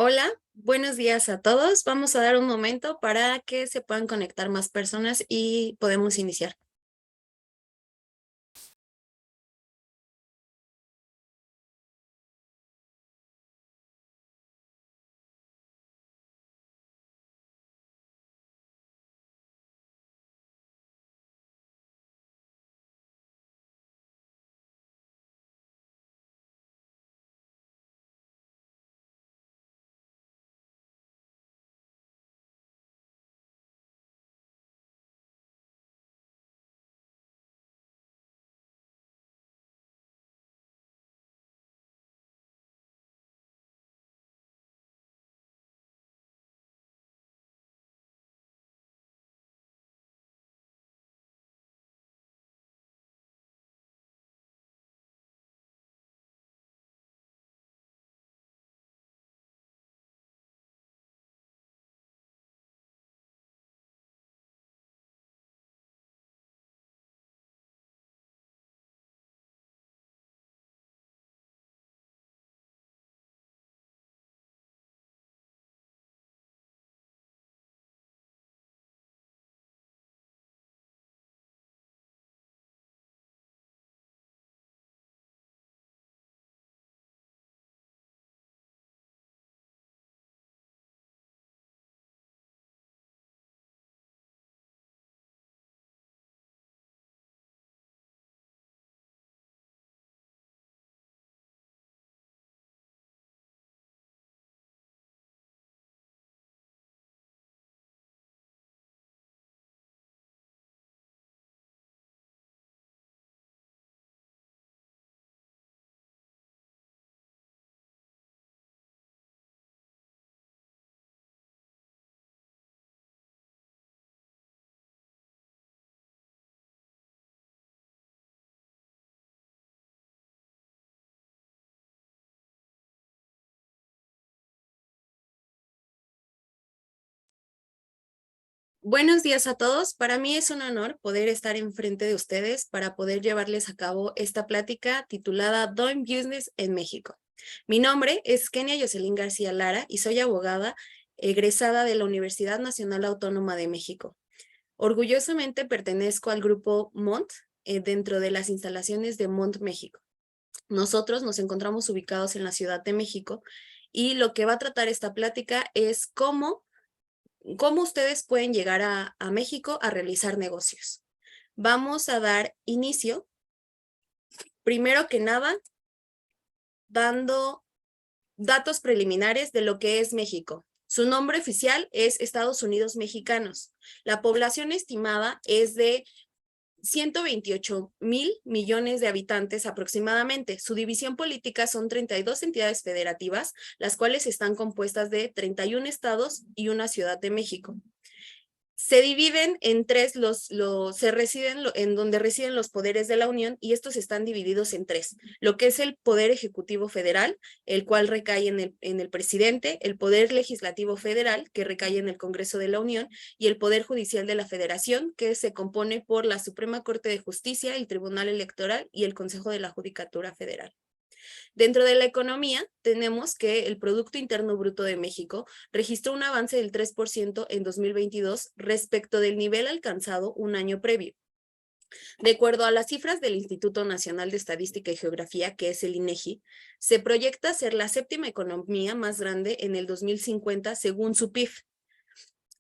Hola, buenos días a todos. Vamos a dar un momento para que se puedan conectar más personas y podemos iniciar. Buenos días a todos. Para mí es un honor poder estar enfrente de ustedes para poder llevarles a cabo esta plática titulada Doing Business en México. Mi nombre es Kenia Yoselín García Lara y soy abogada egresada de la Universidad Nacional Autónoma de México. Orgullosamente pertenezco al grupo MONT dentro de las instalaciones de MONT México. Nosotros nos encontramos ubicados en la Ciudad de México y lo que va a tratar esta plática es cómo ustedes pueden llegar a México a realizar negocios. Vamos a dar inicio, primero que nada, dando datos preliminares de lo que es México. Su nombre oficial es Estados Unidos Mexicanos. La población estimada es de 128,000 millones de habitantes aproximadamente. Su división política son 32 entidades federativas, las cuales están compuestas de 31 estados y una ciudad de México. Se dividen en tres, se residen en donde residen los poderes de la Unión, y estos están divididos en tres: lo que es el Poder Ejecutivo Federal, el cual recae en el presidente; el Poder Legislativo Federal, que recae en el Congreso de la Unión; y el Poder Judicial de la Federación, que se compone por la Suprema Corte de Justicia, el Tribunal Electoral y el Consejo de la Judicatura Federal. Dentro de la economía, tenemos que el Producto Interno Bruto de México registró un avance del 3% en 2022 respecto del nivel alcanzado un año previo. De acuerdo a las cifras del Instituto Nacional de Estadística y Geografía, que es el INEGI, se proyecta ser la séptima economía más grande en el 2050 según su PIB.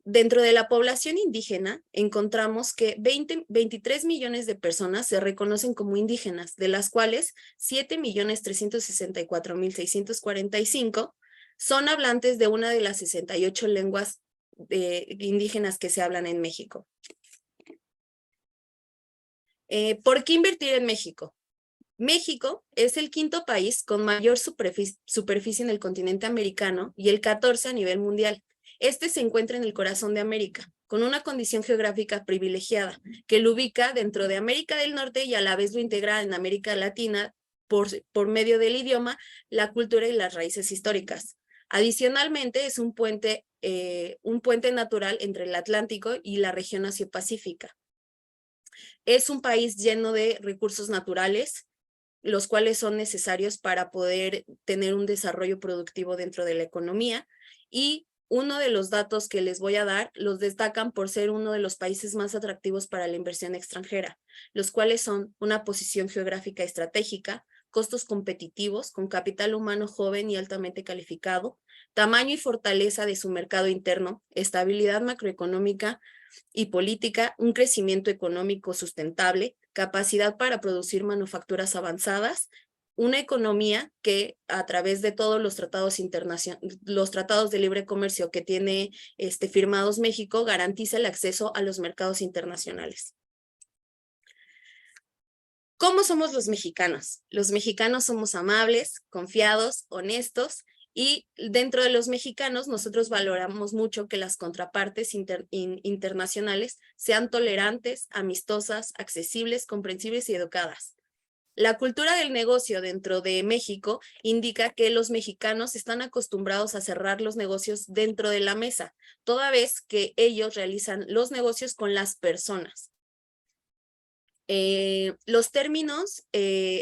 Dentro de la población indígena, encontramos que 23 millones de personas se reconocen como indígenas, de las cuales 7,364,645 son hablantes de una de las 68 lenguas indígenas que se hablan en México. ¿Por qué invertir en México? México es el quinto país con mayor superficie en el continente americano y el 14 a nivel mundial. Este se encuentra en el corazón de América, con una condición geográfica privilegiada, que lo ubica dentro de América del Norte y a la vez lo integra en América Latina por medio del idioma, la cultura y las raíces históricas. Adicionalmente, es un puente natural entre el Atlántico y la región Asia-Pacífica. Es un país lleno de recursos naturales, los cuales son necesarios para poder tener un desarrollo productivo dentro de la economía. Y uno de los datos que les voy a dar los destacan por ser uno de los países más atractivos para la inversión extranjera, los cuales son una posición geográfica estratégica, costos competitivos, con capital humano joven y altamente calificado, tamaño y fortaleza de su mercado interno, estabilidad macroeconómica y política, un crecimiento económico sustentable, capacidad para producir manufacturas avanzadas, una economía que a través de todos los tratados los tratados de libre comercio que tiene firmados México, garantiza el acceso a los mercados internacionales. ¿Cómo somos los mexicanos? Los mexicanos somos amables, confiados, honestos, y dentro de los mexicanos nosotros valoramos mucho que las contrapartes internacionales sean tolerantes, amistosas, accesibles, comprensibles y educadas. La cultura del negocio dentro de México indica que los mexicanos están acostumbrados a cerrar los negocios dentro de la mesa, toda vez que ellos realizan los negocios con las personas. Los términos,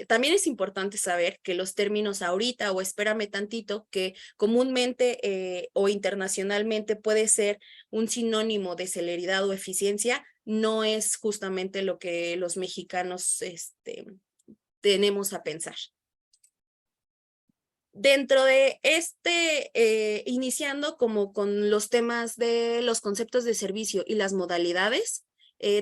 también es importante saber que los términos ahorita o espérame tantito, que comúnmente o internacionalmente puede ser un sinónimo de celeridad o eficiencia, no es justamente lo que los mexicanos tenemos a pensar. Dentro de iniciando como con los temas de los conceptos de servicio y las modalidades,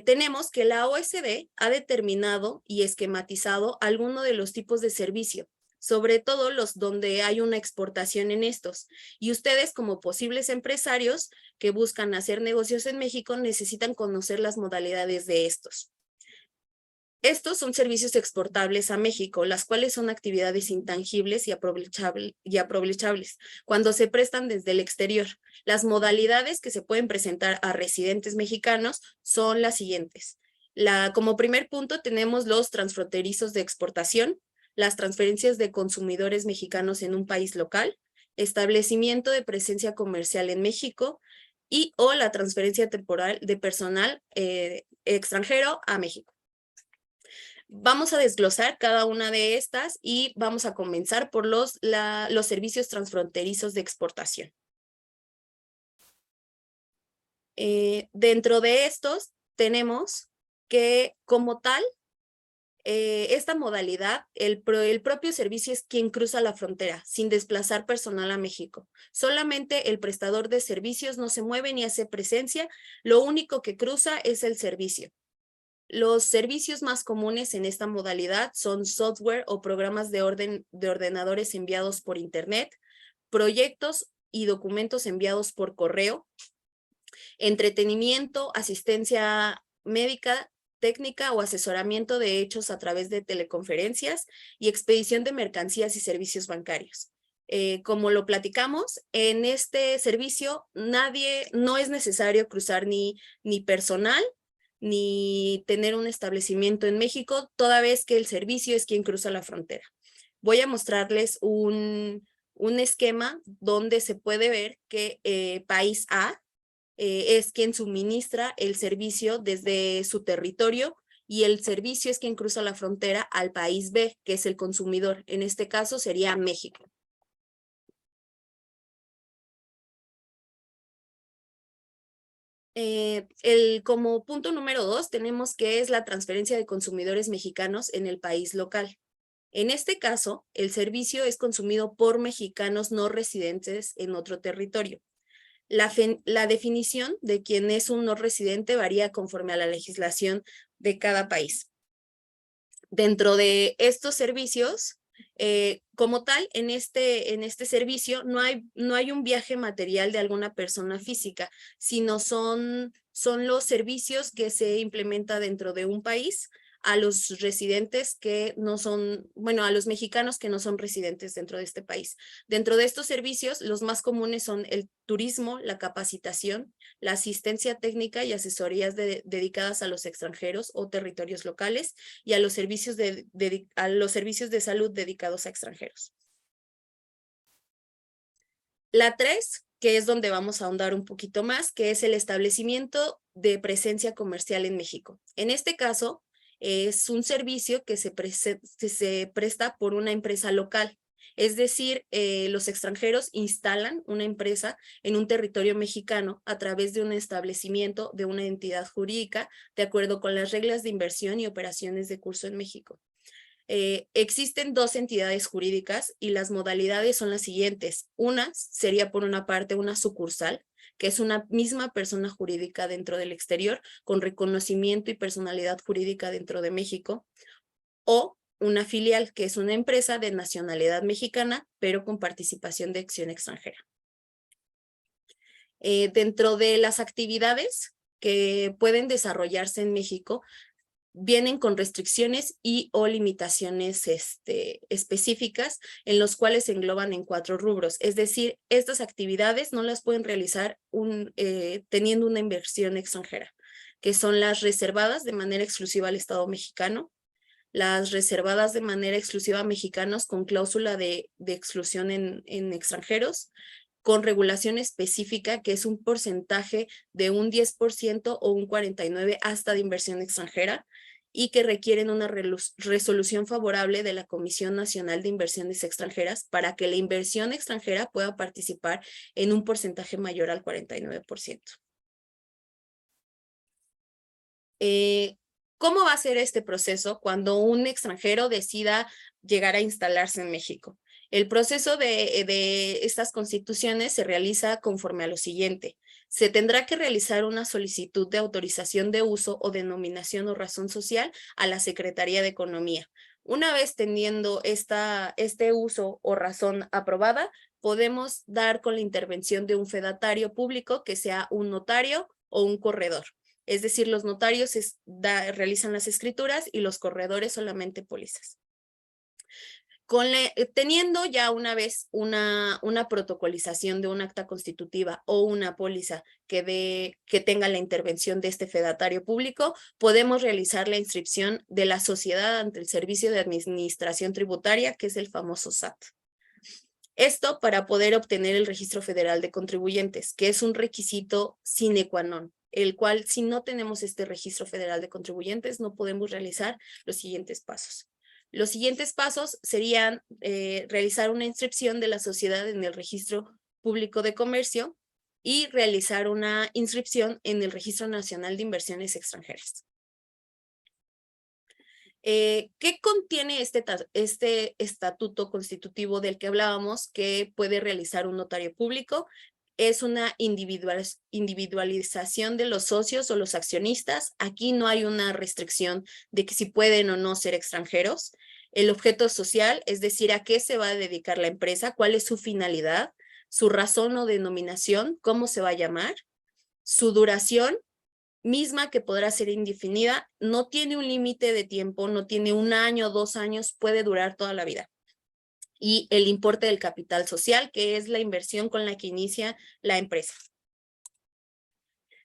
tenemos que la OSD ha determinado y esquematizado algunos de los tipos de servicio, sobre todo los donde hay una exportación en estos. Y ustedes como posibles empresarios que buscan hacer negocios en México necesitan conocer las modalidades de estos. Estos son servicios exportables a México, las cuales son actividades intangibles y aprovechables cuando se prestan desde el exterior. Las modalidades que se pueden presentar a residentes mexicanos son las siguientes. Como primer punto tenemos los transfronterizos de exportación, las transferencias de consumidores mexicanos en un país local, establecimiento de presencia comercial en México y o la transferencia temporal de personal extranjero a México. Vamos a desglosar cada una de estas y vamos a comenzar por los servicios transfronterizos de exportación. Dentro de estos tenemos que como tal, esta modalidad, el propio servicio es quien cruza la frontera sin desplazar personal a México. Solamente el prestador de servicios no se mueve ni hace presencia, lo único que cruza es el servicio. Los servicios más comunes en esta modalidad son software o programas de ordenadores enviados por Internet, proyectos y documentos enviados por correo, entretenimiento, asistencia médica, técnica o asesoramiento de hechos a través de teleconferencias y expedición de mercancías y servicios bancarios. Como lo platicamos, en este servicio no es necesario cruzar ni personal, ni tener un establecimiento en México, toda vez que el servicio es quien cruza la frontera. Voy a mostrarles un esquema donde se puede ver que país A es quien suministra el servicio desde su territorio y el servicio es quien cruza la frontera al país B, que es el consumidor. En este caso sería México. Como punto número 2 tenemos que es la transferencia de consumidores mexicanos en el país local. En este caso, el servicio es consumido por mexicanos no residentes en otro territorio. La definición de quién es un no residente varía conforme a la legislación de cada país. Dentro de estos servicios, como tal, en este servicio no hay un viaje material de alguna persona física, sino son los servicios que se implementa dentro de un país a los residentes que no son, bueno, a los mexicanos que no son residentes dentro de este país. Dentro de estos servicios, los más comunes son el turismo, la capacitación, la asistencia técnica y asesorías dedicadas a los extranjeros o territorios locales y a los servicios de salud dedicados a extranjeros. La 3, que es donde vamos a ahondar un poquito más, que es el establecimiento de presencia comercial en México. En este caso, Es un servicio que se presta por una empresa local. Es decir, los extranjeros instalan una empresa en un territorio mexicano a través de un establecimiento de una entidad jurídica de acuerdo con las reglas de inversión y operaciones de curso en México. Existen dos entidades jurídicas y las modalidades son las siguientes. Una sería por una parte una sucursal, que es una misma persona jurídica dentro del exterior con reconocimiento y personalidad jurídica dentro de México, o una filial, que es una empresa de nacionalidad mexicana, pero con participación de acción extranjera. Dentro de las actividades que pueden desarrollarse en México, vienen con restricciones y o limitaciones específicas en los cuales se engloban en 4 rubros. Es decir, estas actividades no las pueden realizar teniendo una inversión extranjera, que son las reservadas de manera exclusiva al Estado mexicano, las reservadas de manera exclusiva a mexicanos con cláusula de exclusión en extranjeros, con regulación específica, que es un porcentaje de un 10% o un 49% hasta de inversión extranjera, y que requieren una resolución favorable de la Comisión Nacional de Inversiones Extranjeras para que la inversión extranjera pueda participar en un porcentaje mayor al 49%. ¿Cómo va a ser este proceso cuando un extranjero decida llegar a instalarse en México? El proceso de estas constituciones se realiza conforme a lo siguiente. Se tendrá que realizar una solicitud de autorización de uso o denominación o razón social a la Secretaría de Economía. Una vez teniendo este uso o razón aprobada, podemos dar con la intervención de un fedatario público, que sea un notario o un corredor. Es decir, los notarios realizan las escrituras y los corredores solamente pólizas. Teniendo ya una vez una protocolización de un acta constitutiva o una póliza que tenga la intervención de este fedatario público, podemos realizar la inscripción de la sociedad ante el Servicio de Administración Tributaria, que es el famoso SAT. Esto para poder obtener el Registro Federal de Contribuyentes, que es un requisito sine qua non, el cual, si no tenemos este Registro Federal de Contribuyentes, no podemos realizar los siguientes pasos. Los siguientes pasos serían realizar una inscripción de la sociedad en el Registro Público de Comercio y realizar una inscripción en el Registro Nacional de Inversiones Extranjeras. ¿Qué contiene este estatuto constitutivo del que hablábamos que puede realizar un notario público? Es una individualización de los socios o los accionistas. Aquí no hay una restricción de que si pueden o no ser extranjeros. El objeto social, es decir, a qué se va a dedicar la empresa, cuál es su finalidad, su razón o denominación, cómo se va a llamar, su duración, misma que podrá ser indefinida, no tiene un límite de tiempo, no tiene 1 año, 2 años, puede durar toda la vida. Y el importe del capital social, que es la inversión con la que inicia la empresa.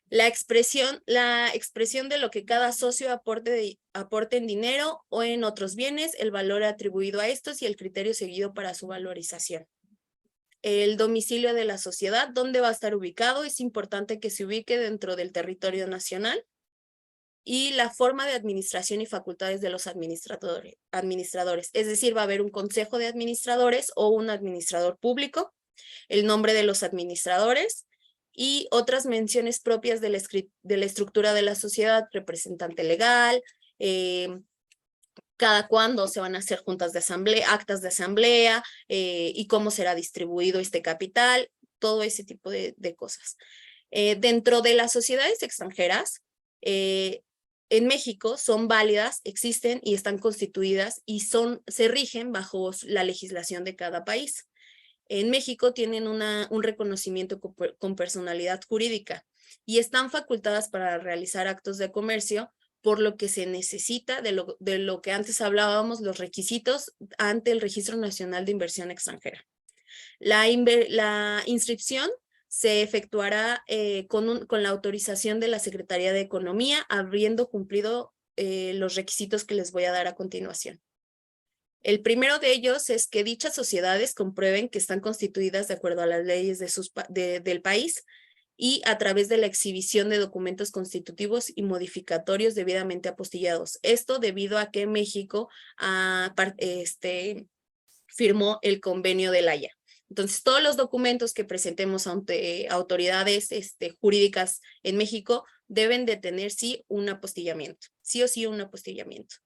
La expresión de lo que cada socio aporte en dinero o en otros bienes, el valor atribuido a estos y el criterio seguido para su valorización. El domicilio de la sociedad, dónde va a estar ubicado, es importante que se ubique dentro del territorio nacional. Y la forma de administración y facultades de los administradores. Es decir, va a haber un consejo de administradores o un administrador público, el nombre de los administradores y otras menciones propias de la estructura de la sociedad, representante legal, cada cuándo se van a hacer juntas de asamblea, actas de asamblea y cómo será distribuido este capital, todo ese tipo de cosas. Dentro de las sociedades extranjeras, en México son válidas, existen y están constituidas y se rigen bajo la legislación de cada país. En México tienen un reconocimiento con personalidad jurídica y están facultadas para realizar actos de comercio, por lo que se necesita de lo que antes hablábamos, los requisitos ante el Registro Nacional de Inversión Extranjera. La inscripción se efectuará con la autorización de la Secretaría de Economía, habiendo cumplido los requisitos que les voy a dar a continuación. El primero de ellos es que dichas sociedades comprueben que están constituidas de acuerdo a las leyes del país y a través de la exhibición de documentos constitutivos y modificatorios debidamente apostillados. Esto debido a que México firmó el Convenio de La Haya. Entonces, todos los documentos que presentemos ante autoridades jurídicas en México deben de tener sí un apostillamiento, sí o sí un apostillamiento.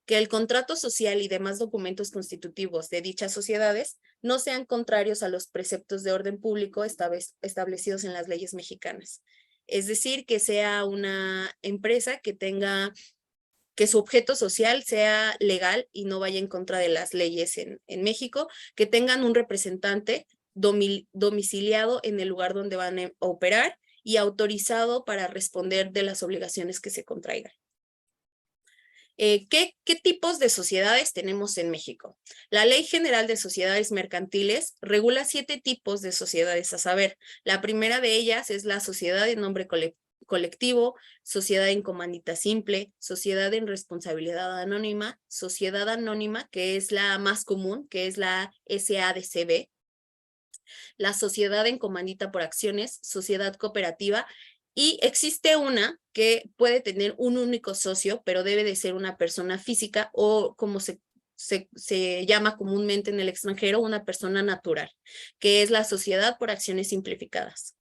Que el contrato social y demás documentos constitutivos de dichas sociedades no sean contrarios a los preceptos de orden público establecidos en las leyes mexicanas. Es decir, que sea una empresa que su objeto social sea legal y no vaya en contra de las leyes en México, que tengan un representante domiciliado en el lugar donde van a operar y autorizado para responder de las obligaciones que se contraigan. ¿Qué tipos de sociedades tenemos en México? La Ley General de Sociedades Mercantiles regula 7 tipos de sociedades a saber. La primera de ellas es la sociedad en nombre colectivo, sociedad en comandita simple, sociedad en responsabilidad anónima, sociedad anónima, que es la más común, que es la SADCB, la sociedad en comandita por acciones, sociedad cooperativa, y existe una que puede tener un único socio, pero debe de ser una persona física o como se llama comúnmente en el extranjero, una persona natural, que es la sociedad por acciones simplificadas.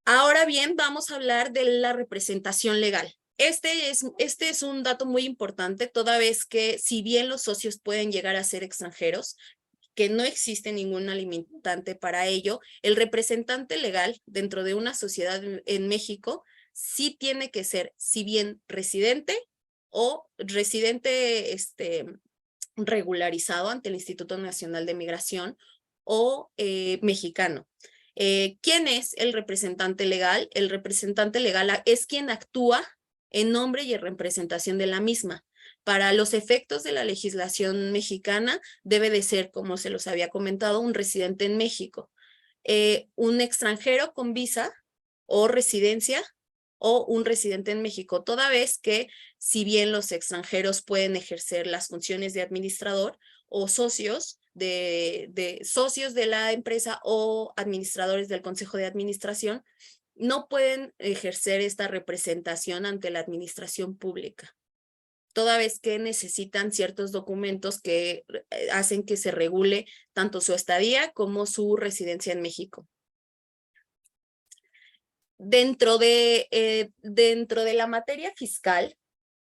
Ahora bien, vamos a hablar de la representación legal. Este es un dato muy importante, toda vez que si bien los socios pueden llegar a ser extranjeros, que no existe ninguna limitante para ello, el representante legal dentro de una sociedad en México sí tiene que ser, si bien residente o residente regularizado ante el Instituto Nacional de Migración o mexicano. ¿Quién es el representante legal? El representante legal es quien actúa en nombre y en representación de la misma. Para los efectos de la legislación mexicana, debe de ser, como se los había comentado, un residente en México, un extranjero con visa o residencia o un residente en México, toda vez que si bien los extranjeros pueden ejercer las funciones de administrador o socios socios de la empresa o administradores del consejo de administración, no pueden ejercer esta representación ante la administración pública, toda vez que necesitan ciertos documentos que hacen que se regule tanto su estadía como su residencia en México. Dentro de la materia fiscal,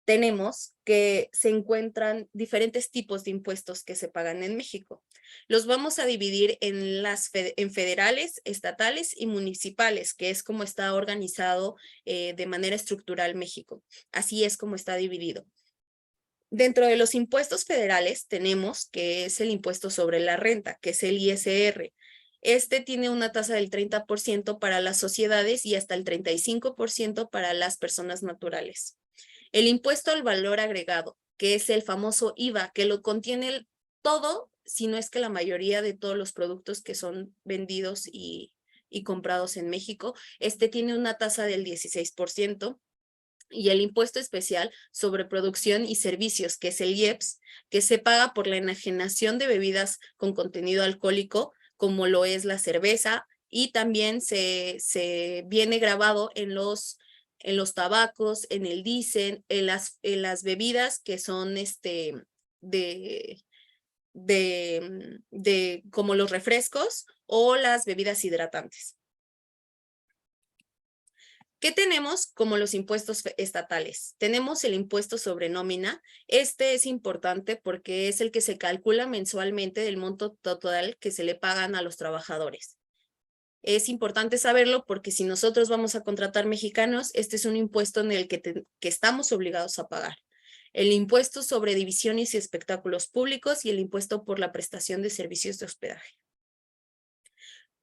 tenemos que se encuentran diferentes tipos de impuestos que se pagan en México. Los vamos a dividir en federales, estatales y municipales, que es como está organizado de manera estructural México. Así es como está dividido. Dentro de los impuestos federales tenemos que es el impuesto sobre la renta, que es el ISR. Este tiene una tasa del 30% para las sociedades y hasta el 35% para las personas naturales. El impuesto al valor agregado, que es el famoso IVA, que lo contiene todo, si no es que la mayoría de todos los productos que son vendidos y comprados en México. Este tiene una tasa del 16%. Y el impuesto especial sobre producción y servicios, que es el IEPS, que se paga por la enajenación de bebidas con contenido alcohólico, como lo es la cerveza, y también se viene grabado en los tabacos, en el diésel, en las bebidas que son como los refrescos o las bebidas hidratantes. ¿Qué tenemos como los impuestos estatales? Tenemos el impuesto sobre nómina. Este es importante porque es el que se calcula mensualmente del monto total que se le pagan a los trabajadores. Es importante saberlo porque si nosotros vamos a contratar mexicanos, este es un impuesto en el que estamos obligados a pagar. El impuesto sobre divisiones y espectáculos públicos y el impuesto por la prestación de servicios de hospedaje.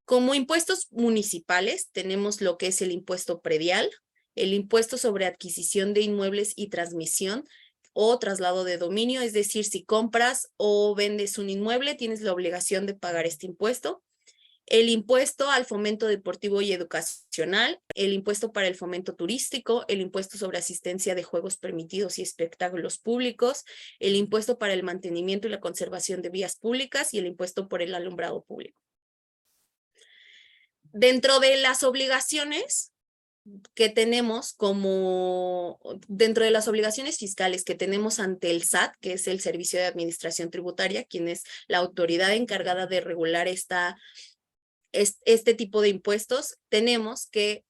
Como impuestos municipales tenemos lo que es el impuesto predial, el impuesto sobre adquisición de inmuebles y transmisión o traslado de dominio, es decir, si compras o vendes un inmueble, tienes la obligación de pagar este impuesto. El impuesto al fomento deportivo y educacional, el impuesto para el fomento turístico, el impuesto sobre asistencia de juegos permitidos y espectáculos públicos, el impuesto para el mantenimiento y la conservación de vías públicas y el impuesto por el alumbrado público. Dentro de las obligaciones que tenemos dentro de las obligaciones fiscales que tenemos ante el SAT, que es el Servicio de Administración Tributaria, quien es la autoridad encargada de regular este tipo de impuestos, tenemos que,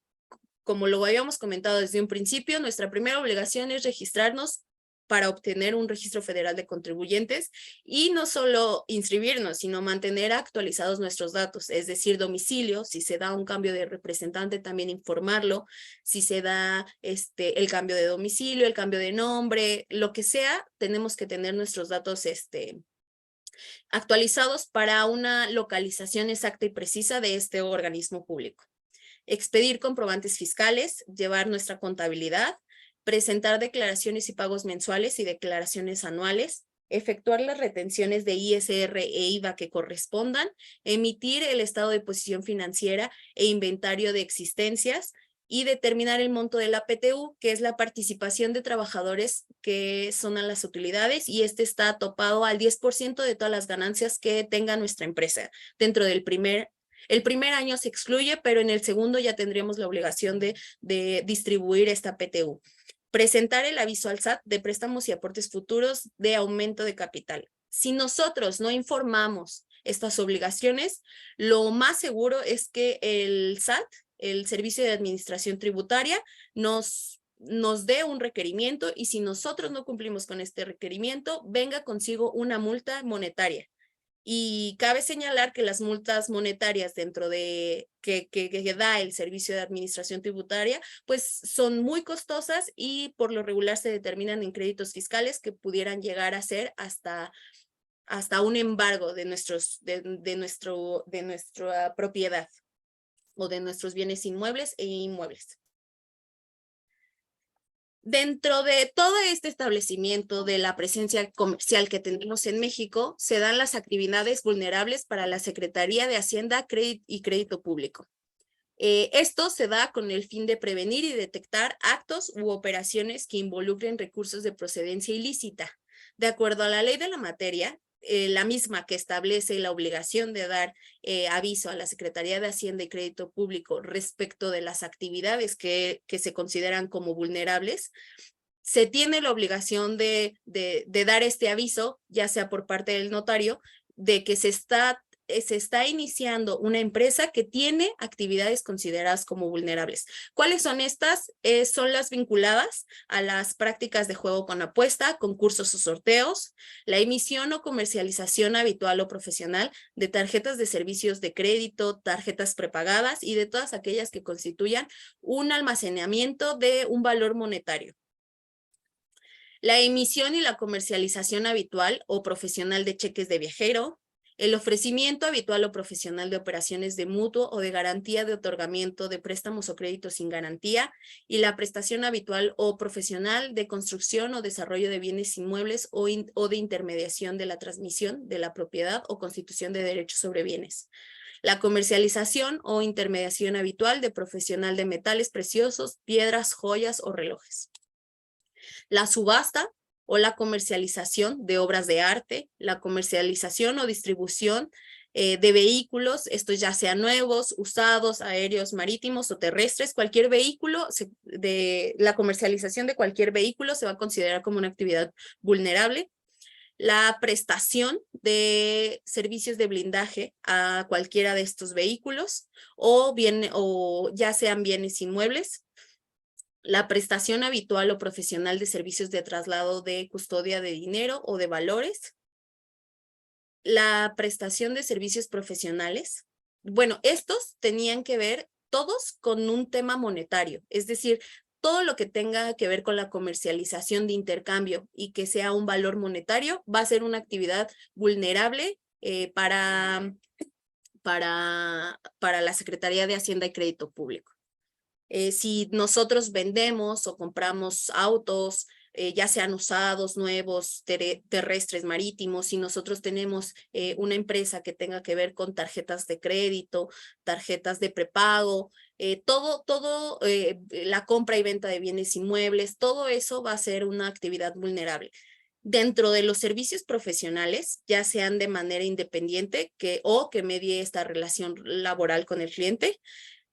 como lo habíamos comentado desde un principio, nuestra primera obligación es registrarnos para obtener un registro federal de contribuyentes y no solo inscribirnos, sino mantener actualizados nuestros datos, es decir, domicilio, si se da un cambio de representante, también informarlo, si se da el cambio de domicilio, el cambio de nombre, lo que sea, tenemos que tener nuestros datos actualizados para una localización exacta y precisa de este organismo público. Expedir comprobantes fiscales, llevar nuestra contabilidad, presentar declaraciones y pagos mensuales y declaraciones anuales, efectuar las retenciones de ISR e IVA que correspondan, emitir el estado de posición financiera e inventario de existencias y determinar el monto de la PTU, que es la participación de trabajadores que son a las utilidades, y está topado al 10% de todas las ganancias que tenga nuestra empresa dentro del el primer año se excluye, pero en el segundo ya tendríamos la obligación de distribuir esta PTU. Presentar el aviso al SAT de préstamos y aportes futuros de aumento de capital. Si nosotros no informamos estas obligaciones, lo más seguro es que el SAT, el Servicio de Administración Tributaria, nos dé un requerimiento, y si nosotros no cumplimos con este requerimiento, venga consigo una multa monetaria. Y cabe señalar que las multas monetarias dentro de que da el Servicio de Administración Tributaria, pues son muy costosas y por lo regular se determinan en créditos fiscales que pudieran llegar a ser hasta un embargo de nuestra propiedad o de nuestros bienes inmuebles e inmuebles. Dentro de todo este establecimiento de la presencia comercial que tenemos en México, se dan las actividades vulnerables para la Secretaría de Hacienda y Crédito Público. Esto se da con el fin de prevenir y detectar actos u operaciones que involucren recursos de procedencia ilícita. De acuerdo a la ley de la materia, la misma que establece la obligación de dar aviso a la Secretaría de Hacienda y Crédito Público respecto de las actividades que se consideran como vulnerables, se tiene la obligación de dar este aviso, ya sea por parte del notario, de que se está iniciando una empresa que tiene actividades consideradas como vulnerables. ¿Cuáles son estas? Son las vinculadas a las prácticas de juego con apuesta, concursos o sorteos, la emisión o comercialización habitual o profesional de tarjetas de servicios de crédito, tarjetas prepagadas y de todas aquellas que constituyan un almacenamiento de un valor monetario. La emisión y la comercialización habitual o profesional de cheques de viajero, el ofrecimiento habitual o profesional de operaciones de mutuo o de garantía de otorgamiento de préstamos o créditos sin garantía, y la prestación habitual o profesional de construcción o desarrollo de bienes inmuebles o de intermediación de la transmisión de la propiedad o constitución de derechos sobre bienes. La comercialización o intermediación habitual de profesional de metales preciosos, piedras, joyas o relojes. La subasta o la comercialización de obras de arte, la comercialización o distribución de vehículos, estos ya sean nuevos, usados, aéreos, marítimos o terrestres, cualquier vehículo, la comercialización de cualquier vehículo se va a considerar como una actividad vulnerable. La prestación de servicios de blindaje a cualquiera de estos vehículos o ya sean bienes inmuebles. La prestación habitual o profesional de servicios de traslado de custodia de dinero o de valores. La prestación de servicios profesionales. Bueno, estos tenían que ver todos con un tema monetario, es decir, todo lo que tenga que ver con la comercialización de intercambio y que sea un valor monetario va a ser una actividad vulnerable para la Secretaría de Hacienda y Crédito Público. Si nosotros vendemos o compramos autos, ya sean usados, nuevos, terrestres, marítimos, si nosotros tenemos una empresa que tenga que ver con tarjetas de crédito, tarjetas de prepago, todo la compra y venta de bienes inmuebles, todo eso va a ser una actividad vulnerable. Dentro de los servicios profesionales, ya sean de manera independiente o que medie esta relación laboral con el cliente,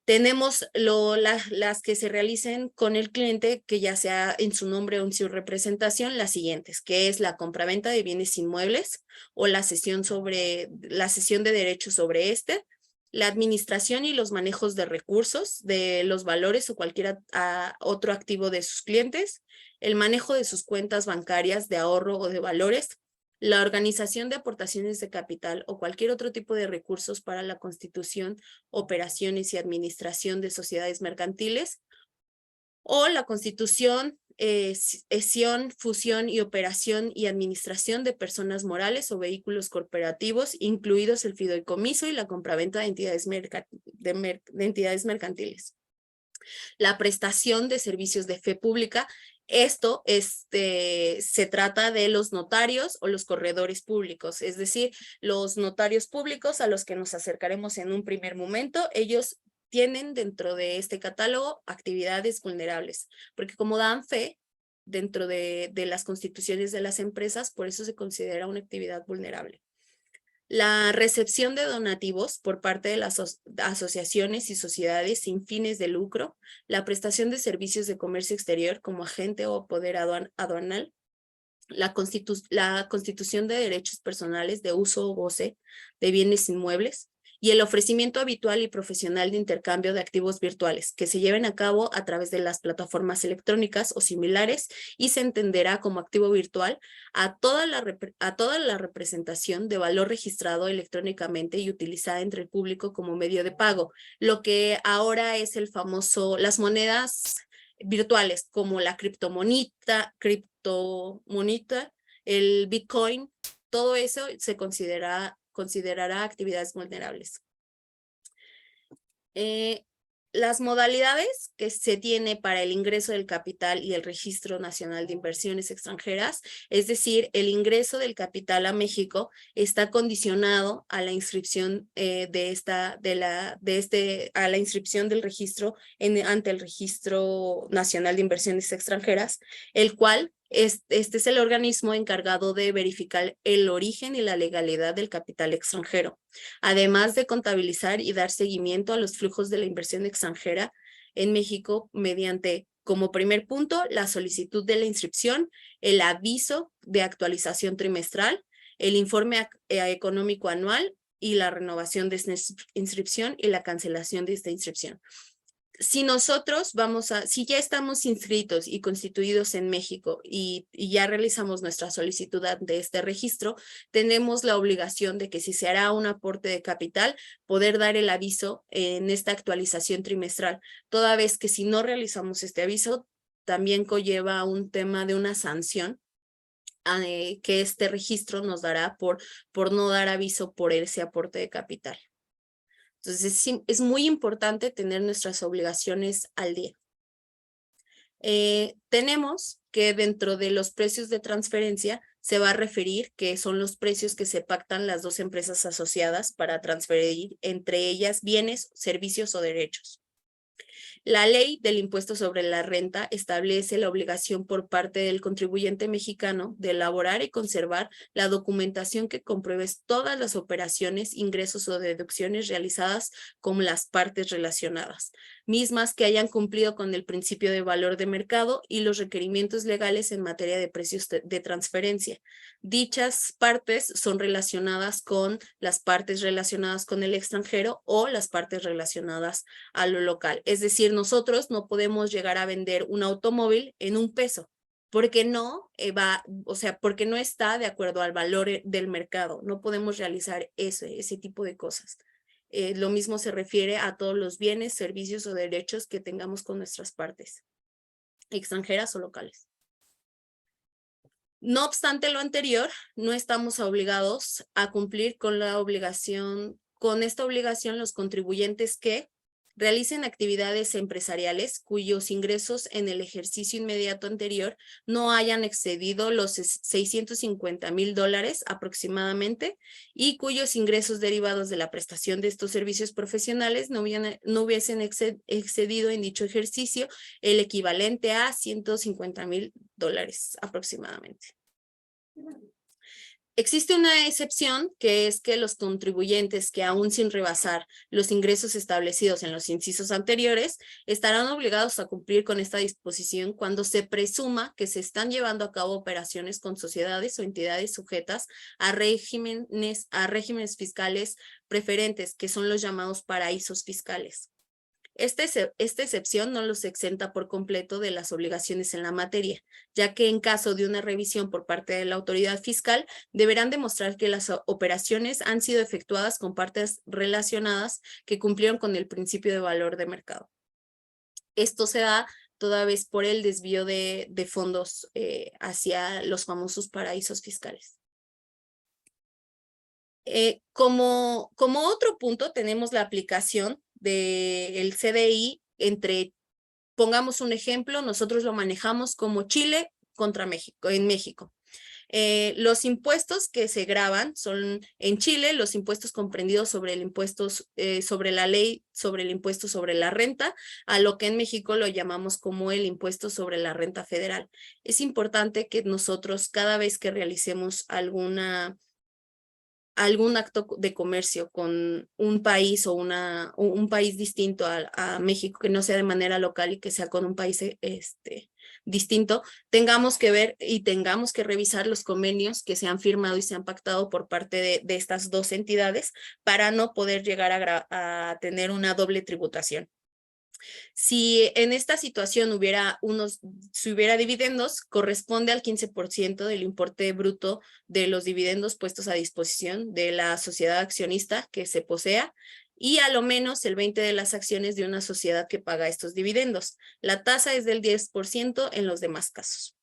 tenemos las que se realicen con el cliente, que ya sea en su nombre o en su representación, las siguientes, que es la compraventa de bienes inmuebles o la cesión de derechos sobre este, la administración y los manejos de recursos, de los valores o cualquier otro activo de sus clientes, el manejo de sus cuentas bancarias de ahorro o de valores, la organización de aportaciones de capital o cualquier otro tipo de recursos para la constitución, operaciones y administración de sociedades mercantiles, o la constitución, cesión, fusión y operación y administración de personas morales o vehículos corporativos, incluidos el fideicomiso y la compraventa de entidades mercantiles. La prestación de servicios de fe pública. Esto se trata de los notarios o los corredores públicos, es decir, los notarios públicos a los que nos acercaremos en un primer momento. Ellos tienen dentro de este catálogo actividades vulnerables, porque como dan fe dentro de las constituciones de las empresas, por eso se considera una actividad vulnerable. La recepción de donativos por parte de las asociaciones y sociedades sin fines de lucro, la prestación de servicios de comercio exterior como agente o poder aduanal, la constitución de derechos personales de uso o goce de bienes inmuebles, y el ofrecimiento habitual y profesional de intercambio de activos virtuales que se lleven a cabo a través de las plataformas electrónicas o similares, y se entenderá como activo virtual a toda la representación de valor registrado electrónicamente y utilizada entre el público como medio de pago, lo que ahora es el famoso, las monedas virtuales como la criptomonita, el Bitcoin. Todo eso se considerará actividades vulnerables. Las modalidades que se tiene para el ingreso del capital y el Registro Nacional de Inversiones Extranjeras, es decir, el ingreso del capital a México está condicionado a la inscripción a la inscripción del registro ante el Registro Nacional de Inversiones Extranjeras, el cual este es el organismo encargado de verificar el origen y la legalidad del capital extranjero, además de contabilizar y dar seguimiento a los flujos de la inversión extranjera en México mediante, como primer punto, la solicitud de la inscripción, el aviso de actualización trimestral, el informe económico anual y la renovación de esta inscripción y la cancelación de esta inscripción. Si si ya estamos inscritos y constituidos en México y ya realizamos nuestra solicitud de este registro, tenemos la obligación de que si se hará un aporte de capital, poder dar el aviso en esta actualización trimestral, toda vez que si no realizamos este aviso, también conlleva un tema de una sanción que este registro nos dará por no dar aviso por ese aporte de capital. Entonces, es muy importante tener nuestras obligaciones al día. Tenemos que dentro de los precios de transferencia se va a referir que son los precios que se pactan las dos empresas asociadas para transferir entre ellas bienes, servicios o derechos. La ley del impuesto sobre la renta establece la obligación por parte del contribuyente mexicano de elaborar y conservar la documentación que compruebe todas las operaciones, ingresos o deducciones realizadas con las partes relacionadas, mismas que hayan cumplido con el principio de valor de mercado y los requerimientos legales en materia de precios de transferencia. Dichas partes son relacionadas con las partes relacionadas con el extranjero o las partes relacionadas a lo local. Es decir, nosotros no podemos llegar a vender un automóvil en $1 porque porque no está de acuerdo al valor del mercado. No podemos realizar ese tipo de cosas. Lo mismo se refiere a todos los bienes, servicios o derechos que tengamos con nuestras partes, extranjeras o locales. No obstante lo anterior, no estamos obligados a cumplir con esta obligación los contribuyentes que realicen actividades empresariales cuyos ingresos en el ejercicio inmediato anterior no hayan excedido los $650,000 aproximadamente, y cuyos ingresos derivados de la prestación de estos servicios profesionales no hubiesen excedido en dicho ejercicio el equivalente a $150,000 aproximadamente. Existe una excepción, que es que los contribuyentes que aún sin rebasar los ingresos establecidos en los incisos anteriores estarán obligados a cumplir con esta disposición cuando se presuma que se están llevando a cabo operaciones con sociedades o entidades sujetas a regímenes fiscales preferentes, que son los llamados paraísos fiscales. Esta excepción no los exenta por completo de las obligaciones en la materia, ya que en caso de una revisión por parte de la autoridad fiscal, deberán demostrar que las operaciones han sido efectuadas con partes relacionadas que cumplieron con el principio de valor de mercado. Esto se da toda vez por el desvío de fondos hacia los famosos paraísos fiscales. Como otro punto, tenemos la aplicación del CDI pongamos un ejemplo, nosotros lo manejamos como Chile contra México, en México. Los impuestos que se graban son en Chile los impuestos comprendidos sobre el impuesto, sobre la ley, sobre el impuesto sobre la renta, a lo que en México lo llamamos como el impuesto sobre la renta federal. Es importante que nosotros cada vez que realicemos algún acto de comercio con un país o un país distinto a México, que no sea de manera local y que sea con un país distinto, tengamos que ver y tengamos que revisar los convenios que se han firmado y se han pactado por parte de estas dos entidades para no poder llegar a tener una doble tributación. Si en esta situación si hubiera dividendos, corresponde al 15% del importe bruto de los dividendos puestos a disposición de la sociedad accionista que se posea y a lo menos el 20% de las acciones de una sociedad que paga estos dividendos. La tasa es del 10% en los demás casos.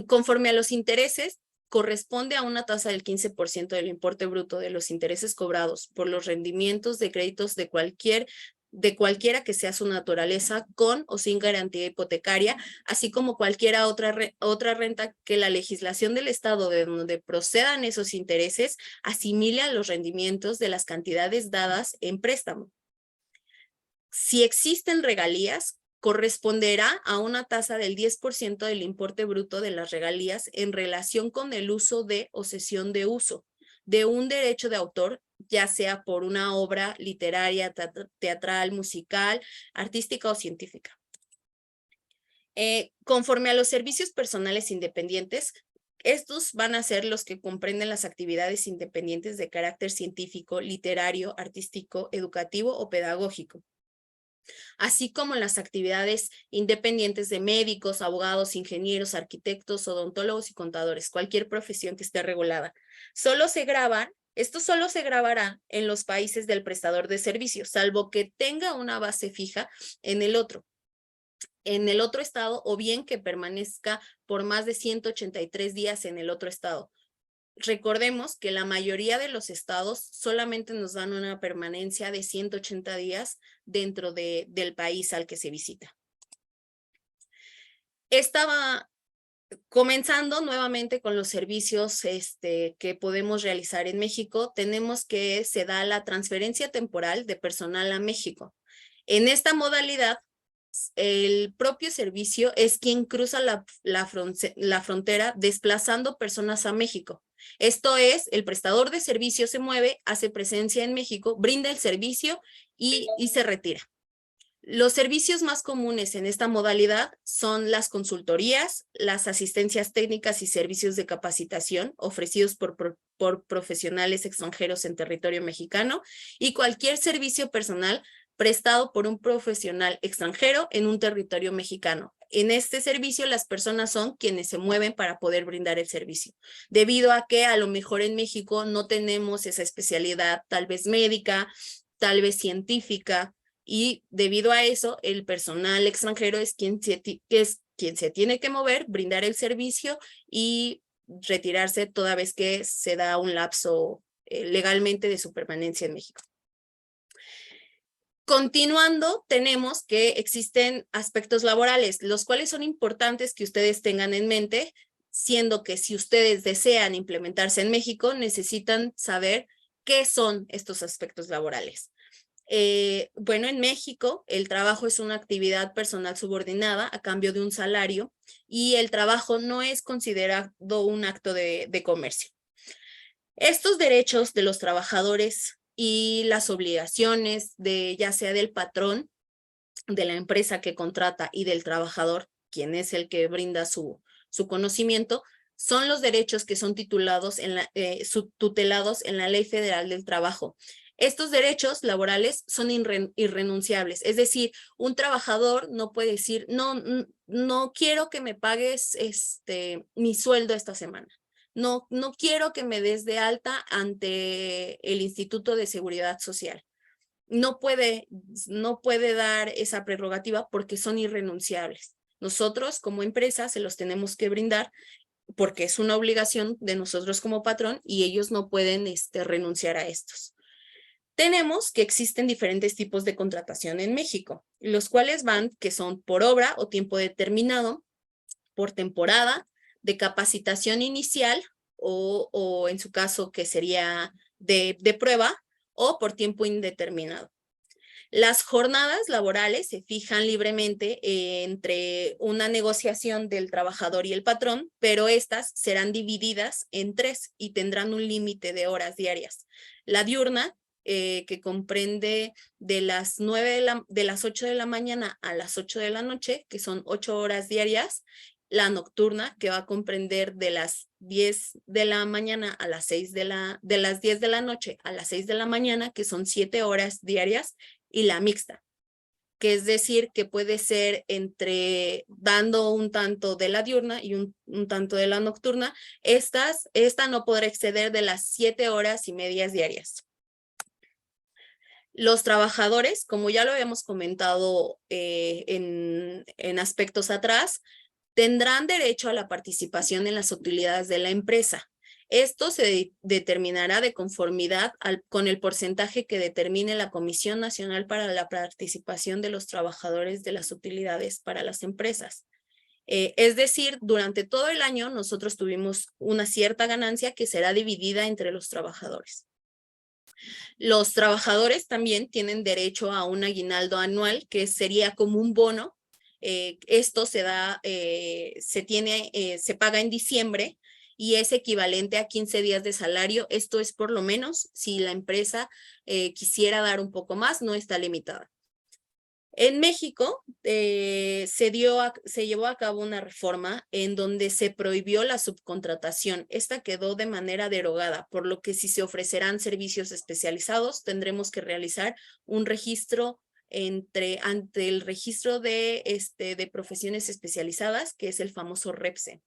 Conforme a los intereses, corresponde a una tasa del 15% del importe bruto de los intereses cobrados por los rendimientos de créditos de cualquiera que sea su naturaleza, con o sin garantía hipotecaria, así como cualquiera otra renta que la legislación del Estado de donde procedan esos intereses asimile a los rendimientos de las cantidades dadas en préstamo. Si existen regalías, corresponderá a una tasa del 10% del importe bruto de las regalías en relación con el uso o cesión de uso de un derecho de autor, ya sea por una obra literaria, teatral, musical, artística o científica. Conforme a los servicios personales independientes, estos van a ser los que comprenden las actividades independientes de carácter científico, literario, artístico, educativo o pedagógico, así como las actividades independientes de médicos, abogados, ingenieros, arquitectos, odontólogos y contadores, cualquier profesión que esté regulada. Esto solo se grabará en los países del prestador de servicios, salvo que tenga una base fija en el otro estado, o bien que permanezca por más de 183 días en el otro estado. Recordemos que la mayoría de los estados solamente nos dan una permanencia de 180 días dentro del país al que se visita. Estaba comenzando nuevamente con los servicios que podemos realizar en México. Tenemos que se da la transferencia temporal de personal a México. En esta modalidad, el propio servicio es quien cruza la frontera desplazando personas a México. Esto es, el prestador de servicio se mueve, hace presencia en México, brinda el servicio y se retira. Los servicios más comunes en esta modalidad son las consultorías, las asistencias técnicas y servicios de capacitación ofrecidos por profesionales extranjeros en territorio mexicano y cualquier servicio personal prestado por un profesional extranjero en un territorio mexicano. En este servicio, las personas son quienes se mueven para poder brindar el servicio, debido a que a lo mejor en México no tenemos esa especialidad, tal vez médica, tal vez científica, y debido a eso, el personal extranjero es quien se tiene que mover, brindar el servicio y retirarse toda vez que se da un lapso legalmente de su permanencia en México. Continuando, tenemos que existen aspectos laborales, los cuales son importantes que ustedes tengan en mente, siendo que si ustedes desean implementarse en México, necesitan saber qué son estos aspectos laborales. Bueno, en México el trabajo es una actividad personal subordinada a cambio de un salario y el trabajo no es considerado un acto de comercio. Estos derechos de los trabajadores y las obligaciones de ya sea del patrón, de la empresa que contrata y del trabajador, quien es el que brinda su conocimiento, son los derechos que son tutelados en la Ley Federal del Trabajo. Estos derechos laborales son irrenunciables, es decir, un trabajador no puede decir, no quiero que me pagues mi sueldo esta semana. No quiero que me des de alta ante el Instituto de Seguridad Social. No puede dar esa prerrogativa porque son irrenunciables. Nosotros como empresa se los tenemos que brindar porque es una obligación de nosotros como patrón y ellos no pueden renunciar a estos. Tenemos que existen diferentes tipos de contratación en México, los cuales que son por obra o tiempo determinado, por temporada, de capacitación inicial o en su caso que sería de prueba o por tiempo indeterminado. Las jornadas laborales se fijan libremente entre una negociación del trabajador y el patrón, pero estas serán divididas en 3 y tendrán un límite de horas diarias. La diurna, que comprende de las 8 de la mañana a las 8 de la noche, que son 8 horas diarias. La nocturna, que va a comprender de las 10 de la mañana a las 6 de las 10 de la noche a las 6 de la mañana, que son 7 horas diarias, y la mixta, que es decir, que puede ser dando un tanto de la diurna y un tanto de la nocturna. Esta no podrá exceder de las 7 horas y medias diarias. Los trabajadores, como ya lo habíamos comentado en aspectos atrás, tendrán derecho a la participación en las utilidades de la empresa. Esto se determinará de conformidad con el porcentaje que determine la Comisión Nacional para la Participación de los Trabajadores de las Utilidades para las Empresas. Es decir, durante todo el año nosotros tuvimos una cierta ganancia que será dividida entre los trabajadores. Los trabajadores también tienen derecho a un aguinaldo anual, que sería como un bono. Esto se paga en diciembre y es equivalente a 15 días de salario. Esto es por lo menos si la empresa quisiera dar un poco más, no está limitada. En México se llevó a cabo una reforma en donde se prohibió la subcontratación. Esta quedó de manera derogada, por lo que si se ofrecerán servicios especializados, tendremos que realizar un registro ante el registro de profesiones especializadas, que es el famoso REPSE.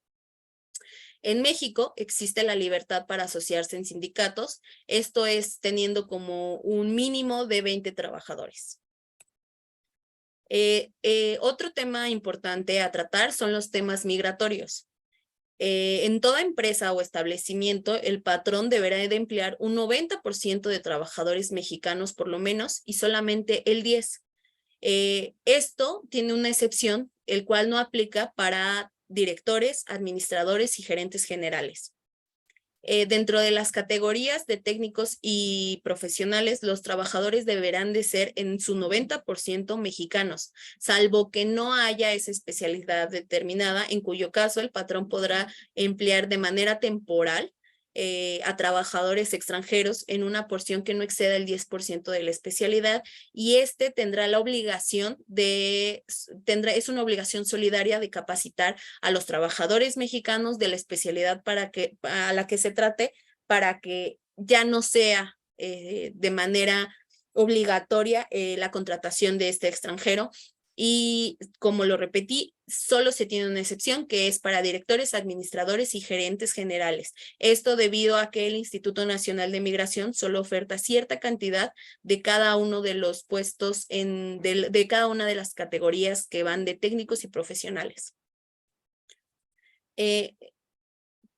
En México existe la libertad para asociarse en sindicatos, esto es teniendo como un mínimo de 20 trabajadores. Otro tema importante a tratar son los temas migratorios. En toda empresa o establecimiento, el patrón deberá de emplear un 90% de trabajadores mexicanos por lo menos y solamente el 10%. Esto tiene una excepción, el cual no aplica para directores, administradores y gerentes generales. Dentro de las categorías de técnicos y profesionales, los trabajadores deberán de ser en su 90% mexicanos, salvo que no haya esa especialidad determinada, en cuyo caso el patrón podrá emplear de manera temporal a trabajadores extranjeros en una porción que no exceda el 10% de la especialidad, y tendrá la obligación es una obligación solidaria de capacitar a los trabajadores mexicanos de la especialidad a la que se trate, para que ya no sea de manera obligatoria la contratación de este extranjero. Y como lo repetí, solo se tiene una excepción, que es para directores, administradores y gerentes generales. Esto debido a que el Instituto Nacional de Migración solo oferta cierta cantidad de cada uno de los puestos de cada una de las categorías que van de técnicos y profesionales.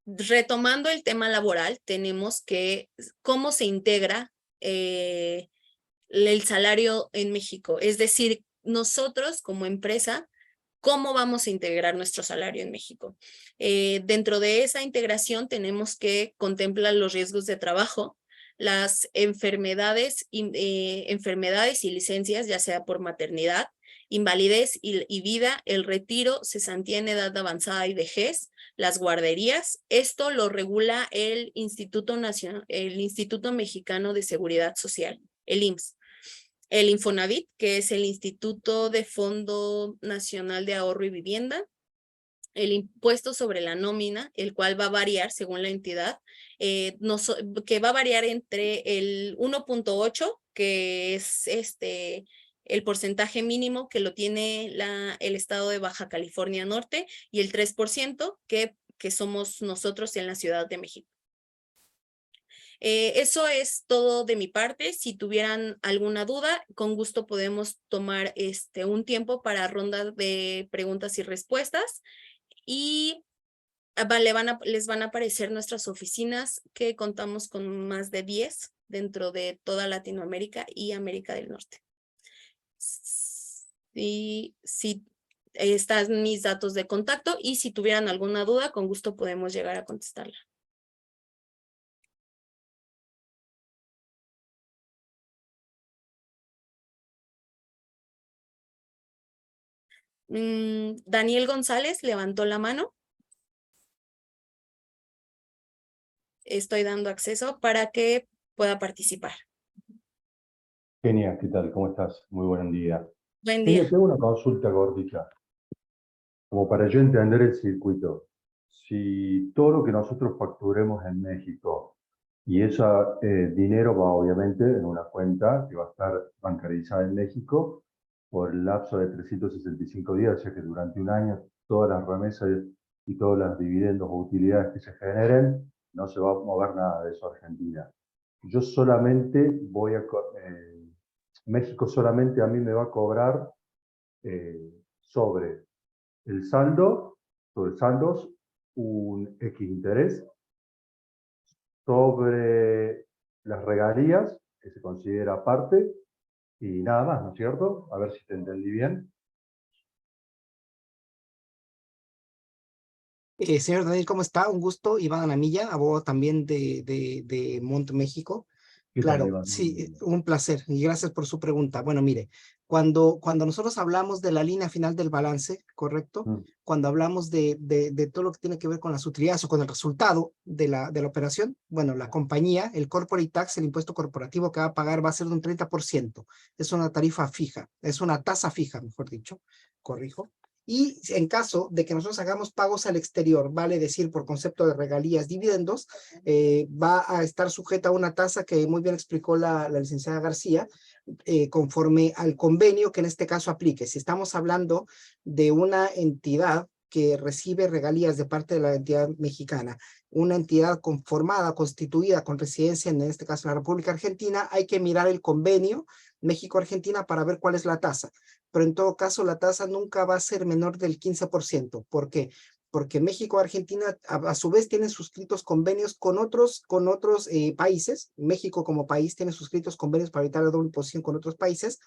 Retomando el tema laboral, tenemos que cómo se integra el salario en México, es decir, nosotros como empresa, ¿cómo vamos a integrar nuestro salario en México? Dentro de esa integración tenemos que contemplar los riesgos de trabajo, las enfermedades y licencias, ya sea por maternidad, invalidez y vida, el retiro, cesantía en edad avanzada y vejez, las guarderías. Esto lo regula el Instituto Mexicano de Seguridad Social, el IMSS. El Infonavit, que es el Instituto de Fondo Nacional de Ahorro y Vivienda, el impuesto sobre la nómina, el cual va a variar según la entidad, que va a variar entre el 1.8, que es el porcentaje mínimo que lo tiene el estado de Baja California Norte, y el 3% que somos nosotros en la Ciudad de México. Eso es todo de mi parte. Si tuvieran alguna duda, con gusto podemos tomar un tiempo para ronda de preguntas y respuestas. Y les van a aparecer nuestras oficinas, que contamos con más de 10 dentro de toda Latinoamérica y América del Norte. Sí, están mis datos de contacto, y si tuvieran alguna duda, con gusto podemos llegar a contestarla. Daniel González levantó la mano. Estoy dando acceso para que pueda participar. Genia, ¿qué tal? ¿Cómo estás? Muy buen día. Buen Genia, día. tengo una consulta cortita, como para yo entender el circuito. Si todo lo que nosotros facturemos en México y ese dinero va obviamente en una cuenta que va a estar bancarizada en México por el lapso de 365 días, o sea que durante un año todas las remesas y todos los dividendos o utilidades que se generen, no se va a mover nada de eso a Argentina. Yo solamente voy a... México solamente a mí me va a cobrar sobre el saldo, sobre saldos, un X interés, sobre las regalías, que se considera aparte, y nada más, ¿no es cierto? A ver si te entendí bien. Señor Daniel, ¿cómo está? Un gusto. Iván Anamilla, abogado también de Monte, México. ¿Qué tal, Claro, Iván? sí, un placer y gracias por su pregunta. Bueno, mire, cuando nosotros hablamos de la línea final del balance, ¿correcto? Cuando hablamos de todo lo que tiene que ver con las utilidades o con el resultado de la operación, bueno, la compañía, el corporate tax, el impuesto corporativo que va a pagar va a ser de un 30%. Es una tarifa fija, es una tasa fija, mejor dicho, corrijo. Y en caso de que nosotros hagamos pagos al exterior, vale decir por concepto de regalías, dividendos, va a estar sujeta a una tasa que muy bien explicó la licenciada García, conforme al convenio que en este caso aplique. Si estamos hablando de una entidad que recibe regalías de parte de la entidad mexicana, una entidad conformada, constituida con residencia en este caso en la República Argentina, hay que mirar el convenio México-Argentina para ver cuál es la tasa. Pero en todo caso la tasa nunca va a ser menor del 15%. ¿Por qué? Porque México y Argentina a su vez tienen suscritos convenios con otros países. México como país tiene suscritos convenios para evitar la doble imposición con otros países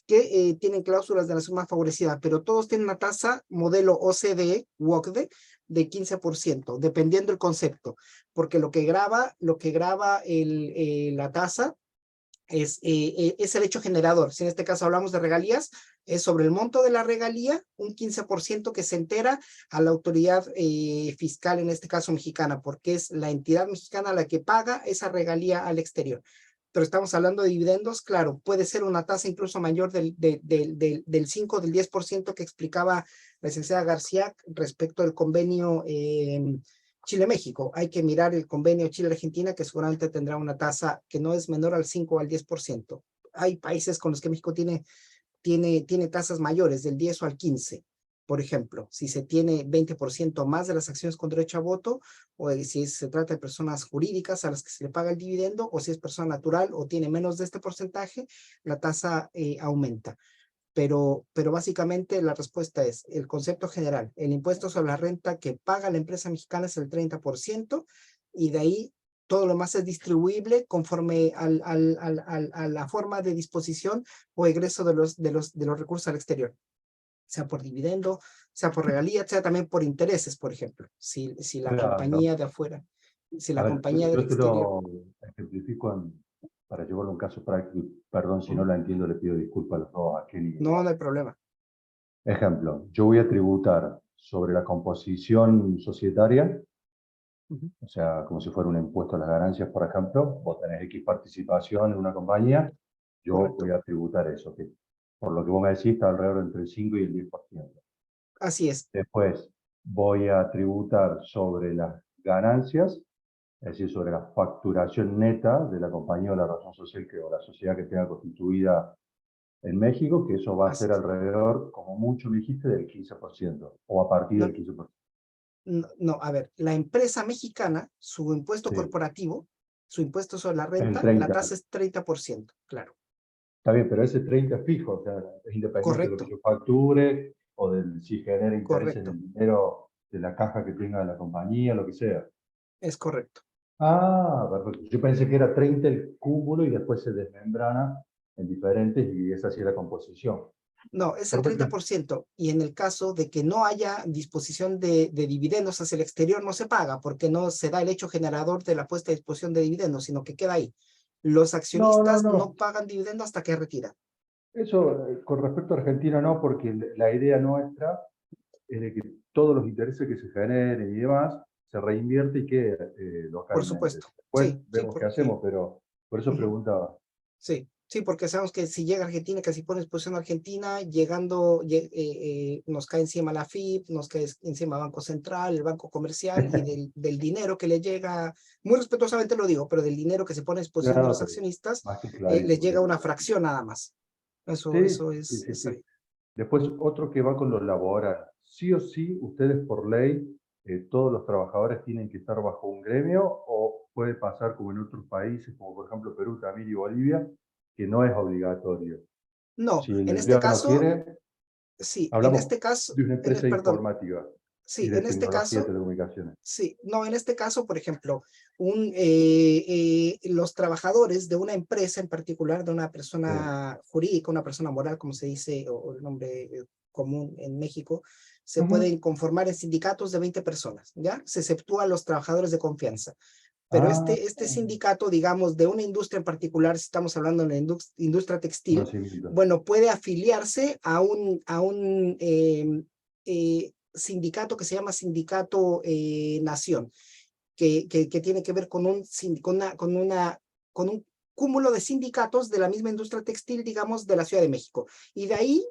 que tienen cláusulas de nación más favorecida, pero todos tienen una tasa modelo OCDE u OCDE de 15%, dependiendo del concepto, porque lo que graba la tasa es el hecho generador. Si en este caso hablamos de regalías, es sobre el monto de la regalía, un 15% que se entera a la autoridad fiscal, en este caso mexicana, porque es la entidad mexicana la que paga esa regalía al exterior. Pero estamos hablando de dividendos, claro, puede ser una tasa incluso mayor del 5, del 10% que explicaba la licenciada García respecto al convenio Chile-México. Hay que mirar el convenio Chile-Argentina, que seguramente tendrá una tasa que no es menor al 5 o al 10%. Hay países con los que México tiene tasas mayores, del 10 o al 15%. Por ejemplo, si se tiene 20% más de las acciones con derecho a voto, o si se trata de personas jurídicas a las que se le paga el dividendo, o si es persona natural o tiene menos de este porcentaje, la tasa aumenta. Pero básicamente la respuesta es el concepto general. El impuesto sobre la renta que paga la empresa mexicana es el 30%, y de ahí todo lo más es distribuible conforme a la forma de disposición o egreso de los recursos al exterior, sea por dividendo, sea por regalía, sea también por intereses, por ejemplo, si la Claro. compañía de afuera. Si A la ver, compañía del yo te exterior. lo ejemplifico para llevarlo a un caso práctico. Perdón, si no la entiendo, le pido disculpas a los dos, a Kenny y a No, Eduardo. no hay problema. Ejemplo, yo voy a tributar sobre la composición societaria, Ujú. o sea, como si fuera un impuesto a las ganancias, por ejemplo. Vos tenés X participación en una compañía, yo voy Correcto. a tributar eso, que por lo que vos me decís está alrededor entre el 5 y el 10%. Así es. Después voy a tributar sobre las ganancias, es decir, sobre la facturación neta de la compañía o la razón social o la sociedad que tenga constituida en México, que eso va a Así ser es. alrededor, como mucho me dijiste, del 15%, o a partir No, del 15%. no, no, a ver, la empresa mexicana, su impuesto Sí, corporativo, su impuesto sobre la el renta, la 30. tasa es 30%, claro. Está bien, pero ese 30 es fijo, o sea, es independiente de lo que Correcto, yo facture o si genera intereses en correcto, el dinero de la caja que tenga la compañía, lo que sea. es correcto. Ah, perfecto. Yo pensé que era 30 el cúmulo y después se desmembrana en diferentes y esa sí es la composición. No, es el Perfecto. 30%, y en el caso de que no haya disposición de dividendos hacia el exterior, no se paga porque no se da el hecho generador de la puesta a disposición de dividendos, sino que queda ahí. Los No, no, accionistas no no. pagan dividendos hasta que retiran. Eso con respecto a Argentina no, porque la idea nuestra es de que todos los intereses que se generen y demás se reinvierte y quede Por localmente. supuesto. Después Sí, sí, vemos qué hacemos, pero por eso ujú. preguntaba. Sí, sí, porque sabemos que si llega a Argentina, que si pone exposición a Argentina, nos cae encima la FIP, nos cae encima Banco Central, el Banco Comercial, y del dinero que le llega, muy respetuosamente lo digo, pero del dinero que se pone a exposición de Claro, los pero accionistas, más que les clarísimo. llega una fracción nada más. Sí, Eso sí, sí, es sí. ahí. Después, otro que va con lo laboral. Sí o sí, ustedes por ley, todos los trabajadores tienen que estar bajo un gremio o puede pasar como en otros países, como por ejemplo Perú también y Bolivia, que no es obligatorio. No, Si el en este empleado no caso, quiere, sí, en hablamos este caso, de una empresa perdón, informática y sí, de en este tecnología de caso, telecomunicaciones. sí, no, en este caso, por ejemplo, los trabajadores de una empresa en particular, de una Sí. persona jurídica, una persona moral, como se dice, o el nombre común en México, se Ujú. pueden conformar en sindicatos de 20 personas, ¿ya? Se exceptúa a los trabajadores de confianza. Pero Ah, este sindicato, digamos, de una industria en particular, si estamos hablando de la industria textil, conocimiento. bueno, puede afiliarse a un sindicato que se llama Sindicato Nación, que tiene que ver con un cúmulo de sindicatos de la misma industria textil, digamos, de la Ciudad de México. Y de ahí,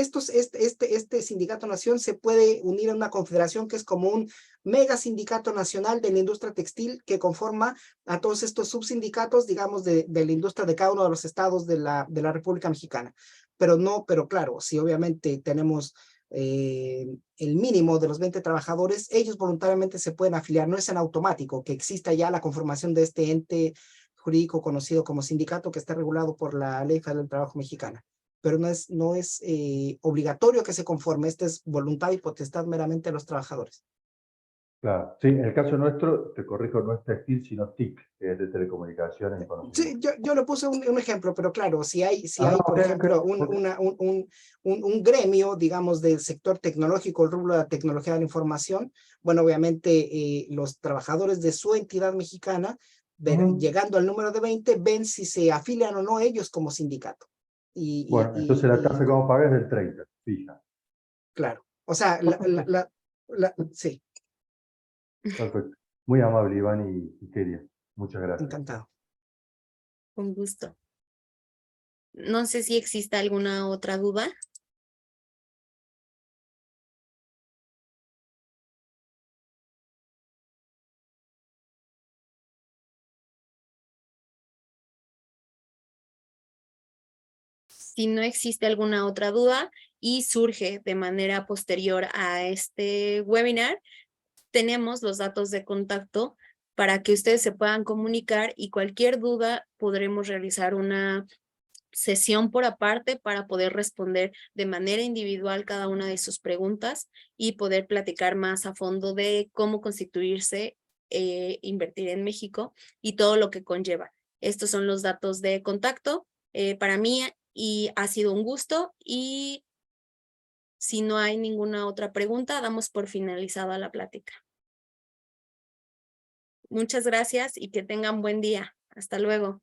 este sindicato nación se puede unir a una confederación que es como un mega sindicato nacional de la industria textil que conforma a todos estos subsindicatos, digamos, de la industria de cada uno de los estados de la República Mexicana. Pero claro, si obviamente tenemos el mínimo de los 20 trabajadores, ellos voluntariamente se pueden afiliar, no es en automático que exista ya la conformación de este ente jurídico conocido como sindicato que está regulado por la Ley Federal del Trabajo Mexicana, pero no es obligatorio que se conforme, esta es voluntad y potestad meramente de los trabajadores. Claro. Sí, en el caso nuestro, te corrijo, no es textil, sino TIC, que es de telecomunicaciones y Sí, conocimiento. yo le puse un ejemplo, pero claro, si Ah, hay, por ok, ok. ejemplo, Ok. un gremio, digamos, del sector tecnológico, el rubro de la tecnología de la información, bueno, obviamente los trabajadores de su entidad mexicana, Ujú. llegando al número de 20, ven si se afilian o no ellos como sindicato. Bueno, entonces la tasa que vamos a pagar es del 30, fija. Claro, o sea, Perfecto, sí, perfecto. Muy amable, Iván y Keria. Muchas gracias. encantado. Con gusto. No sé si existe alguna otra duda. Si no existe alguna otra duda y surge de manera posterior a este webinar, tenemos los datos de contacto para que ustedes se puedan comunicar y cualquier duda podremos realizar una sesión por aparte para poder responder de manera individual cada una de sus preguntas y poder platicar más a fondo de cómo constituirse, invertir en México y todo lo que conlleva. Estos son los datos de contacto para mí y ha sido un gusto y si no hay ninguna otra pregunta, damos por finalizada la plática. Muchas gracias y que tengan buen día. Hasta luego.